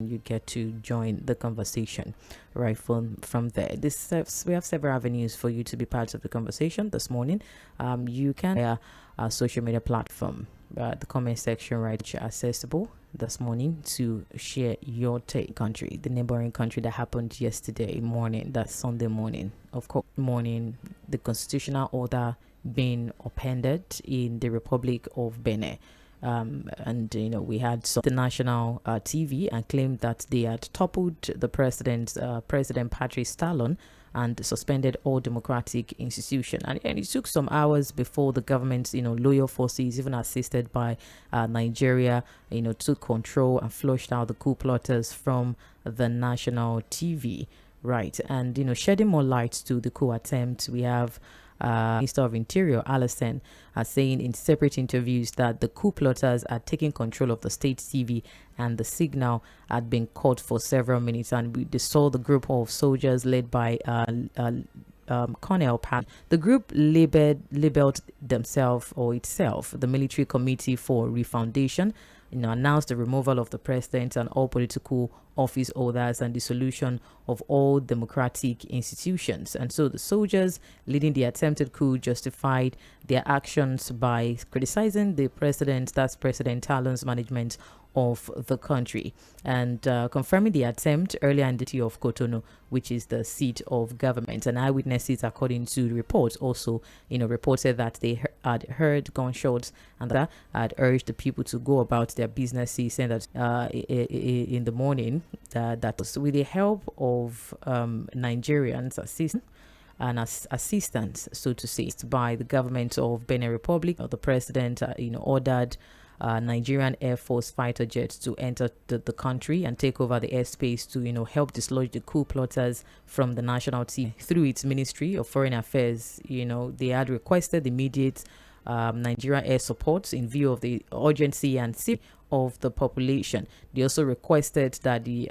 you get to join the conversation right from there. We have several avenues for you to be part of the conversation this morning. You can our social media platform, the comment section right accessible this morning to share your take. Country, the neighboring country that happened yesterday morning, that Sunday morning, of course, the constitutional order being upended in the Republic of Benin. And we had the national TV and claimed that they had toppled the President Patrice Talon and suspended all democratic institutions. And it took some hours before the government's loyal forces, even assisted by Nigeria, took control and flushed out the coup plotters from the national TV. Right, and shedding more light to the coup attempt, we have Minister of Interior Alison saying in separate interviews that the coup plotters are taking control of the state TV and the signal had been cut for several minutes, and they saw the group of soldiers led by Colonel Pat. The group labeled themselves or itself the Military Committee for Refoundation, announced the removal of the president and all political office holders and dissolution of all democratic institutions. And so the soldiers leading the attempted coup justified their actions by criticizing the president, that's President Talon's management of the country, and confirming the attempt earlier in the city of Cotonou, which is the seat of government. And eyewitnesses, according to reports, also reported that they had heard gunshots and that had urged the people to go about their businesses, saying that in the morning that was with the help of Nigerians assistance, so to say, by the government of Benin Republic. The president ordered Nigerian Air Force fighter jets to enter the country and take over the airspace to help dislodge the coup plotters from the national team. Through its Ministry of Foreign Affairs, they had requested immediate Nigerian air support in view of the urgency and safety of the population. They also requested that the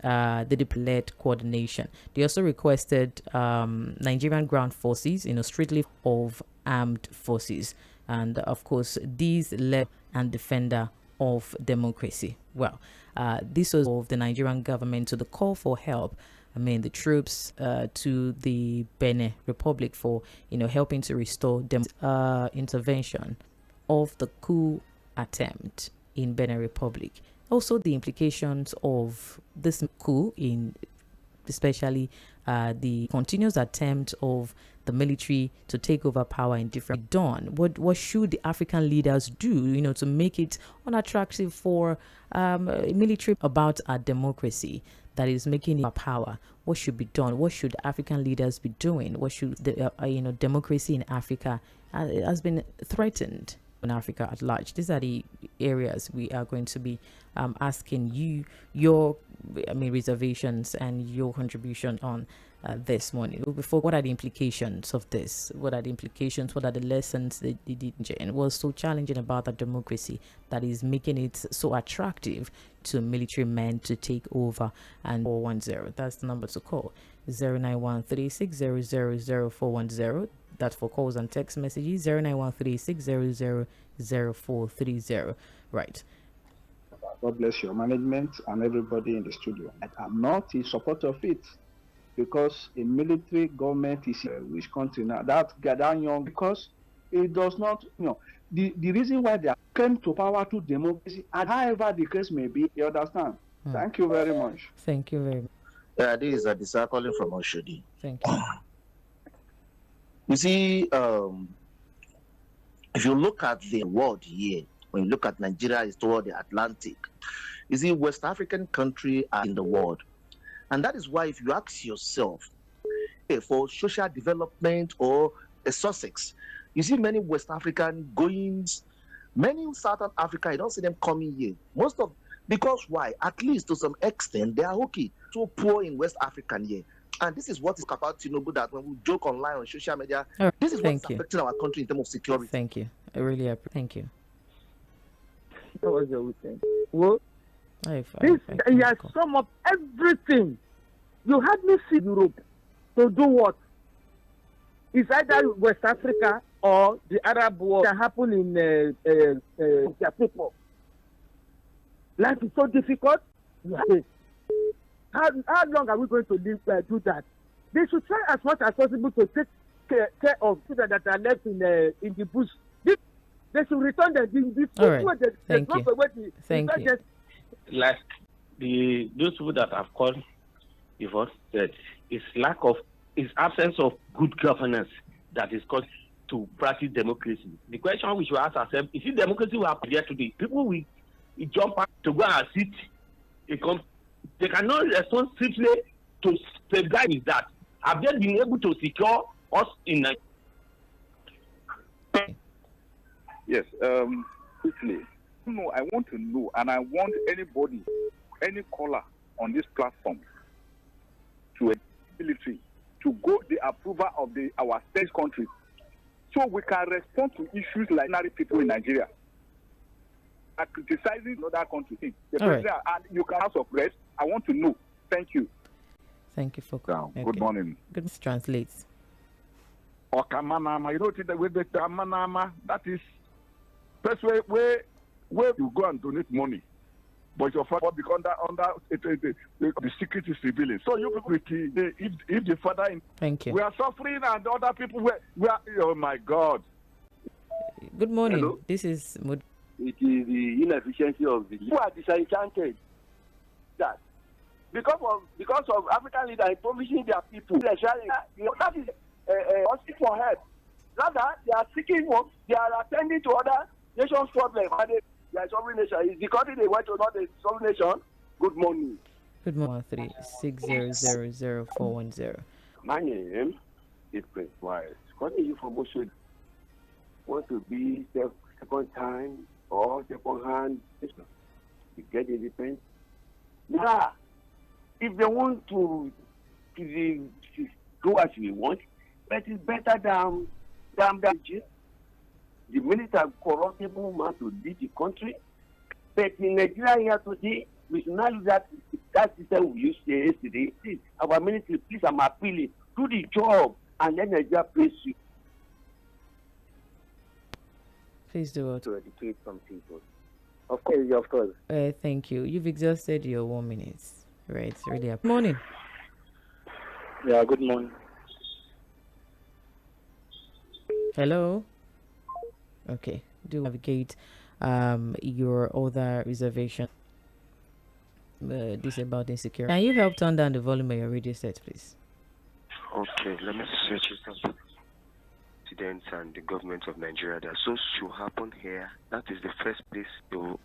led coordination. They also requested Nigerian ground forces, strictly of armed forces. And of course, these led and defender of democracy. Well, this was of the Nigerian government to the call for help. The troops to the Benin Republic for helping to restore intervention of the coup attempt in Benin Republic. Also, the implications of this coup in especially the continuous attempt of the military to take over power in different done. What should the African leaders do, to make it unattractive for military about our democracy that is making it power? What should be done? What should African leaders be doing? What should the democracy in Africa has been threatened in Africa at large? These are the areas we are going to be asking you your reservations and your contribution on this morning. Before, what are the implications of this? What are the implications? What are the lessons they did and what's so challenging about the democracy that is making it so attractive to military men to take over? And 410, that's the number to call, 09136000410. That's for calls and text messages, 09136000430. Right. God bless your management and everybody in the studio. I'm not in support of it, because a military government is which country now? That young, because it does not, the reason why they came to power to democracy, and however the case may be, you understand. Thank you very much. Thank you very much. Yeah, this is Adisa calling from Oshodi. Thank you. You see, if you look at the world here, when you look at Nigeria is toward the Atlantic, you see West African countries are in the world. And that is why if you ask yourself for social development or a Sussex, you see many West African goings, many in Southern Africa, you don't see them coming here. Because why? At least to some extent, they are okay. So poor in West African here. And this is what is about Tinubu, that when we joke online on social media, this is what's affecting our country in terms of security. Thank you. I really appreciate. Thank you. What was your weekend? Well, you sum up everything. You had me see Europe to do what? It's either West Africa or the Arab war that happened in their people. Life is so difficult. How long are we going to do that? They should try as much as possible to take care of children that are left in the bush. They should return them. All right. Thank you. Thank you. Like those people that have called before said, it's absence of good governance that is caused to practice democracy. The question we should ask ourselves: is it democracy we have here today? People will jump out to go and sit. They cannot respond swiftly to safeguard is that. Have they been able to secure us in Nigeria? Yes, quickly. No, I want to know, and I want anybody, any caller on this platform to ability to go the approval of our state country, so we can respond to issues like ordinary people in Nigeria are criticizing another country. The president, and you can ask of rest. I want to know. Thank you. Thank you for calling. Good morning. Good translates. Okamanama, you know the way the Kamanama, that is first where you go and donate money. But your father become under the secret is revealing. So you people, if the father thank you. We are suffering and other people we are, oh my God. Good morning. Hello? This is it is the inefficiency of the who are disenchanted that because of African leaders impoverishing their people. That is asking for help. Rather, they are seeking work. They are attending to other nations' problems. They are sovereign nation. Is the country they went to not a sovereign nation? Good morning. Good morning. 3600410. My name is Prince Wise. Calling you from Mόσōɪ. Want to be second time or second hand? You get independent. Now, if they want to go as we want, but it's better than the military corruptible man to lead the country. But in Nigeria here today, we should not use that system we used yesterday. Please, our military, please, I'm appealing, do the job and let Nigeria praise you. Please do it. To educate some people. Of course. Thank you. You've exhausted your 1 minute. Right. Really. Good morning. Yeah, good morning. Hello. Okay. Do navigate your other reservation. This about insecurity. Can you help turn down the volume of your radio set, please? Okay, let me search it. Presidents and the government of Nigeria that so should happen here. That is the first place they will,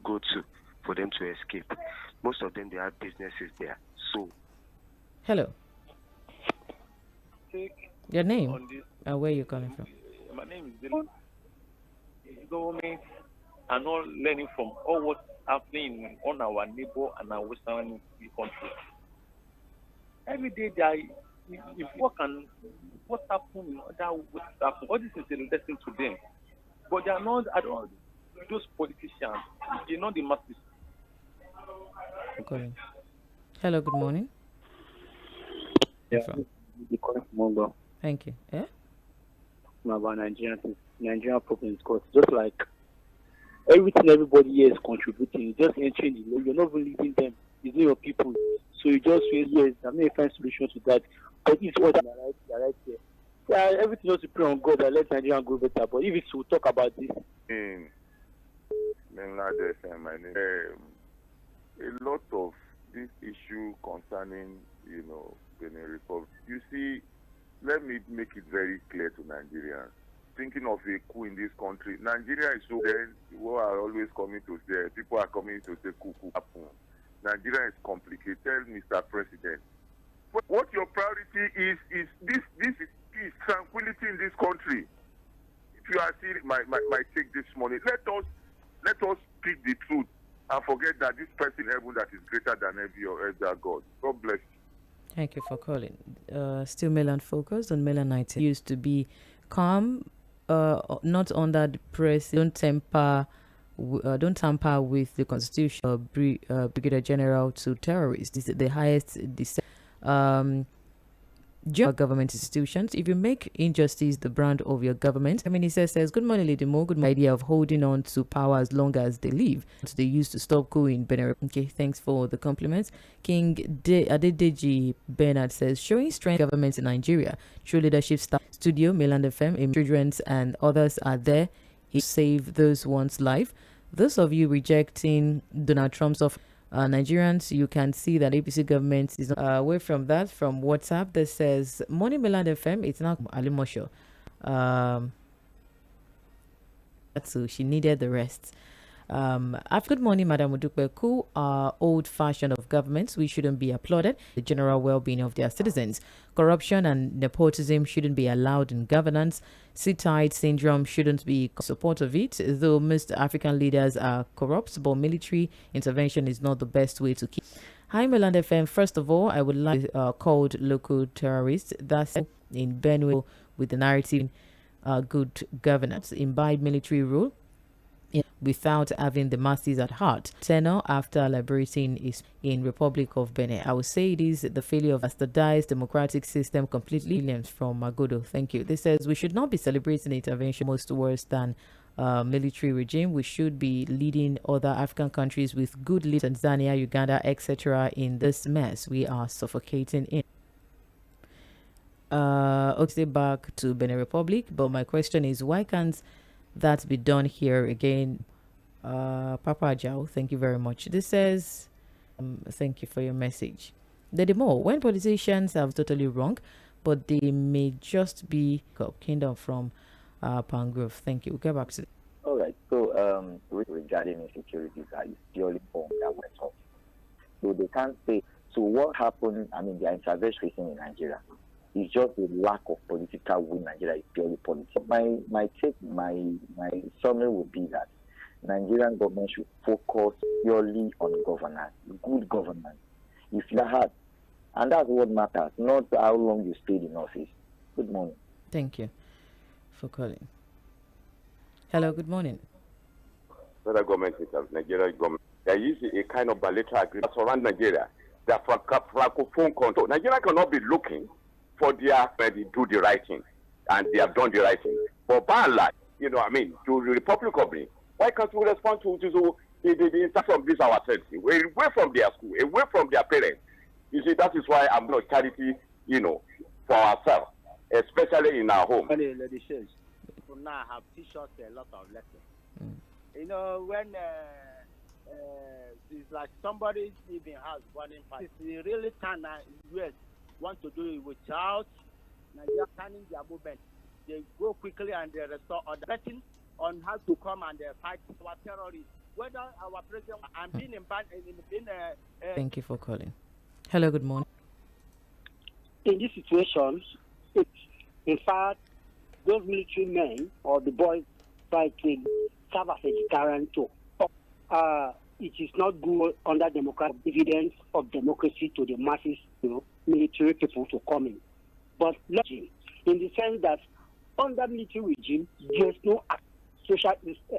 go to for them to escape. Most of them, they have businesses there. So, hello. Your name and where you calling from? My name is Dylan. Government are not learning from all what's happening on our neighbor and our Western country. Every day they are, if what happened in other West Africa, all this is a lesson to them. But they are not, those politicians, they're not the masses. Okay. Hello, good morning. Yeah, thank you. Yeah? About Nigerian problems, because just like everything everybody here is contributing, just entering the law, you're not even leading them, it's not your people. So you just say, yes, I'm not find solution to that. But it's what they're right here. Yeah, everything just depends on God that let Nigeria go better. But if it's to talk about this. A lot of this issue concerning, Benin Republic. You see, let me make it very clear to Nigerians. Thinking of a coup in this country, Nigeria is so then people are always coming to say, people are coming to say coup happen. Nigeria is complicated, Mr. President. What your priority is this is tranquility in this country. If you are seeing my take this morning, let us speak the truth and forget that this person in heaven that is greater than every other God. God bless you. Thank you for calling. Still Mainland focused on Melanite. Used to be calm, not under the press. Don't tamper with the constitution. Brigadier General to terrorists. This is the highest. government institutions. If you make injustice the brand of your government, Minister says, good morning, Lady Mo. Good morning. Idea of holding on to power as long as they live. So they used to stop coup in Benin. Okay, thanks for the compliments. King Adedeji Bernard says, showing strength governments in Nigeria. True leadership staff, studio, Mainland FM, children's and others are there to save those one's life. Those of you rejecting Donald Trump's offer, Nigerians, you can see that APC government is away from that. From WhatsApp that says, morning Mainland FM, it's now Alimosho. So she needed the rest. Good morning, Madam Udukbeku. Old-fashioned of governments, we shouldn't be applauded. The general well-being of their citizens. Corruption and nepotism shouldn't be allowed in governance. Sit-tight syndrome shouldn't be support of it, though most African leaders are corrupt, but military intervention is not the best way to keep. Hi, Mainland FM. First of all, I would like called local terrorists. That's in Benue with the narrative good governance, imbibe military rule without having the masses at heart. Tenor after liberating is in Republic of Benin. I would say it is the failure of bastardized democratic system completely. Williams from Magodo. Thank you. This says we should not be celebrating intervention most worse than military regime. We should be leading other African countries with good leaders, Tanzania, Uganda, etc. in this mess we are suffocating in. Okay, back to Benin Republic, but my question is, why can't that be done here again? Papa Jao, thank you very much. This says, thank you for your message. The more when politicians have totally wrong, but they may just be kingdom from Pangrove. Thank you. We'll get back to it. All right. So regarding insecurity, that is purely bomb that went off. So they can't say. So what happened? I mean, the intervention in Nigeria. It's just the lack of political will in Nigeria is purely politics. My summary would be that Nigerian government should focus purely on governance, good governance. If you have, and that's what matters, not how long you stayed in office. Good morning. Thank you for calling. Hello, good morning. Federal government, Nigerian government, there is a kind of bilateral agreement around Nigeria. They are francophone control. Nigeria cannot be looking for their do the right thing, and they have done the right thing. But by and large, to the Republic of Benin, why can't we respond to the impact of this ourselves? We're away from their school, away from their parents. You see, that is why I'm not charity, for ourselves, especially in our home. So now I have teach us a lot of lessons. When it's like somebody leaving house burning fire, it's really kind of weird. Want to do it without Nigeria planning their movement. They go quickly and they restore order. Betting on how to come and fight our terrorists. Whether our president and being in Thank you for calling. Hello, good morning. In this situation, in fact, those military men or the boys fighting serve as a deterrent too. It is not good under democratic evidence of democracy to the masses, military people to come in. But in the sense that under military regime, there's no social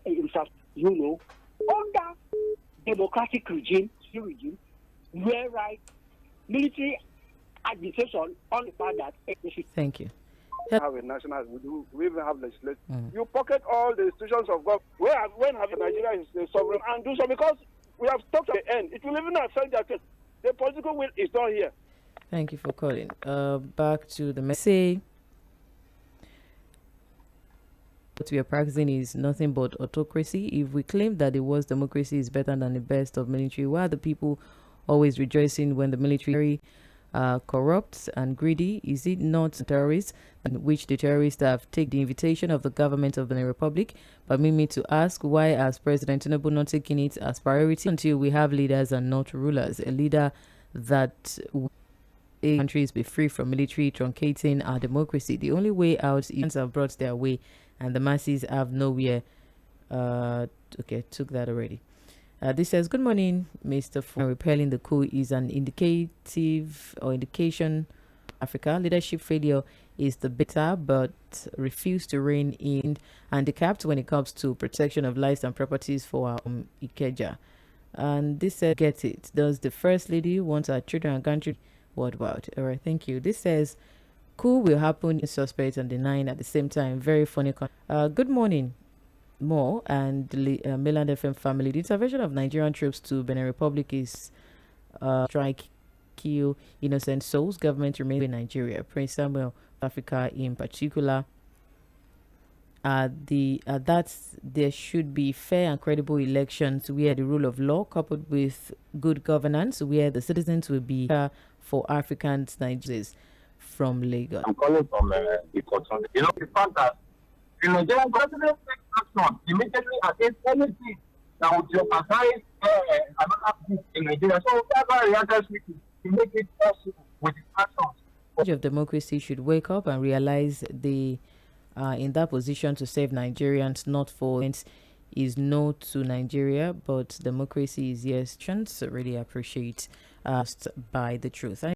infrastructure. Under democratic regime, where military administration on the part that. Thank you. Have a national, we even have legislation. You pocket all the institutions of government. When have Nigeria is the sovereign and do so, because we have stopped at the end. It will even affect that the political will is not here. Thank you for calling. Back to the message. What we are practicing is nothing but autocracy. If we claim that the worst democracy is better than the best of military, why are the people always rejoicing when the military corrupt and greedy? Is it not terrorists, in which the terrorists have taken the invitation of the government of the Republic? Permit me to ask, why has President Tinubu not taken it as priority until we have leaders and not rulers? A leader that countries be free from military truncating our democracy. The only way out is have brought their way, and the masses have nowhere. Okay, took that already. This says, good morning, Mr. Repelling the coup is an indication Africa. Leadership failure is the better, but refuse to rein in handicapped when it comes to protection of lives and properties for our Ikeja. And this says, get it. Does the First Lady want our children and country worldwide? All right, thank you. This says, coup will happen in suspect and denying at the same time. Very funny. Good morning, Mo and Mainland FM family. The intervention of Nigerian troops to Benin Republic is strike kill innocent souls. Government remains in Nigeria. Prince Samuel, Africa in particular. There should be fair and credible elections where the rule of law coupled with good governance, where the citizens will be for Africans, Nigerians from Lagos. I'm calling from the Cotton. You know, the fact that the Nigerian president takes action immediately against anything that would jeopardize another group in Nigeria. So whatever reactors to make it possible with his actions. Of democracy should wake up and realize they are in that position to save Nigerians, not for is no to Nigeria, but democracy is yes. Chance really appreciate by the truth.